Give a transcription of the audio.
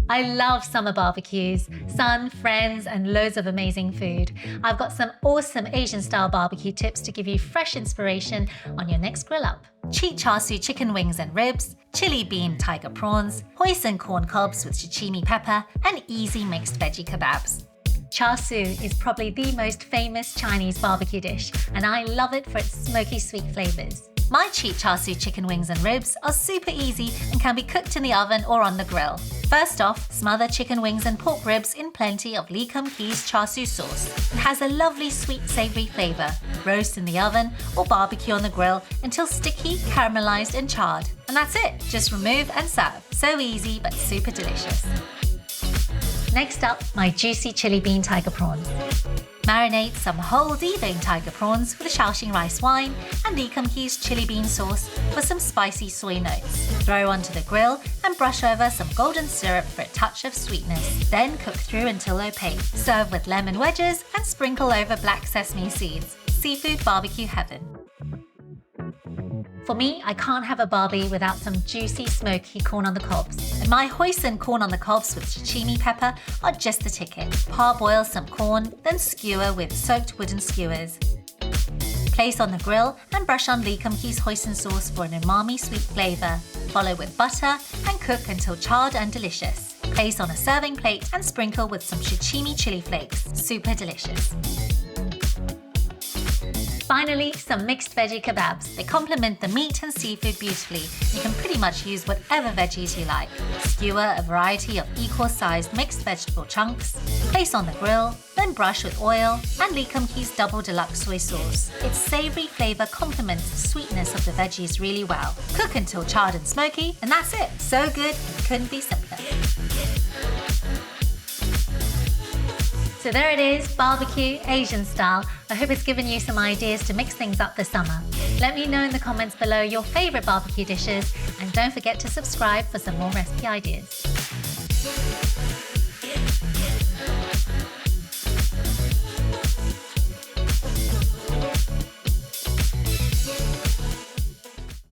I love summer barbecues, sun, friends, and loads of amazing food. I've got some awesome Asian-style barbecue tips to give you fresh inspiration on your next grill up. Cheat Chisu chicken wings and ribs, chili bean tiger prawns, hoisin corn cobs with sashimi pepper, and easy mixed veggie kebabs. Chisu is probably the most famous Chinese barbecue dish, and I love it for its smoky sweet flavors. My cheat Chisu chicken wings and ribs are super easy and can be cooked in the oven or on the grill. First off, smother chicken wings and pork ribs in plenty of Lee Kum Kee's Chisu sauce. It has a lovely sweet savory flavor. Roast in the oven or barbecue on the grill until sticky, caramelized and charred. And that's it, just remove and serve. So easy but super delicious. Next up, my juicy chili bean tiger prawns. Marinate some whole deveined tiger prawns with Shaoxing rice wine and Lee Kum Kee's chili bean sauce for some spicy soy notes. Throw onto the grill and brush over some golden syrup for a touch of sweetness. Then cook through until opaque. Serve with lemon wedges and sprinkle over black sesame seeds. Seafood barbecue heaven. For me, I can't have a barbie without some juicy, smoky corn on the cobs. And my hoisin corn on the cobs with sashimi pepper are just the ticket. Parboil some corn, then skewer with soaked wooden skewers. Place on the grill and brush on Lee Kum Kee's hoisin sauce for an umami sweet flavor. Follow with butter and cook until charred and delicious. Place on a serving plate and sprinkle with some sashimi chili flakes. Super delicious. Finally, some mixed veggie kebabs. They complement the meat and seafood beautifully. You can pretty much use whatever veggies you like. Skewer a variety of equal-sized mixed vegetable chunks, place on the grill, then brush with oil and Lee Kum Kee's double deluxe soy sauce. Its savory flavor complements the sweetness of the veggies really well. Cook until charred and smoky, and that's it. So good, it couldn't be simpler. So there it is, barbecue, Asian style. I hope it's given you some ideas to mix things up this summer. Let me know in the comments below your favorite barbecue dishes, and don't forget to subscribe for some more recipe ideas.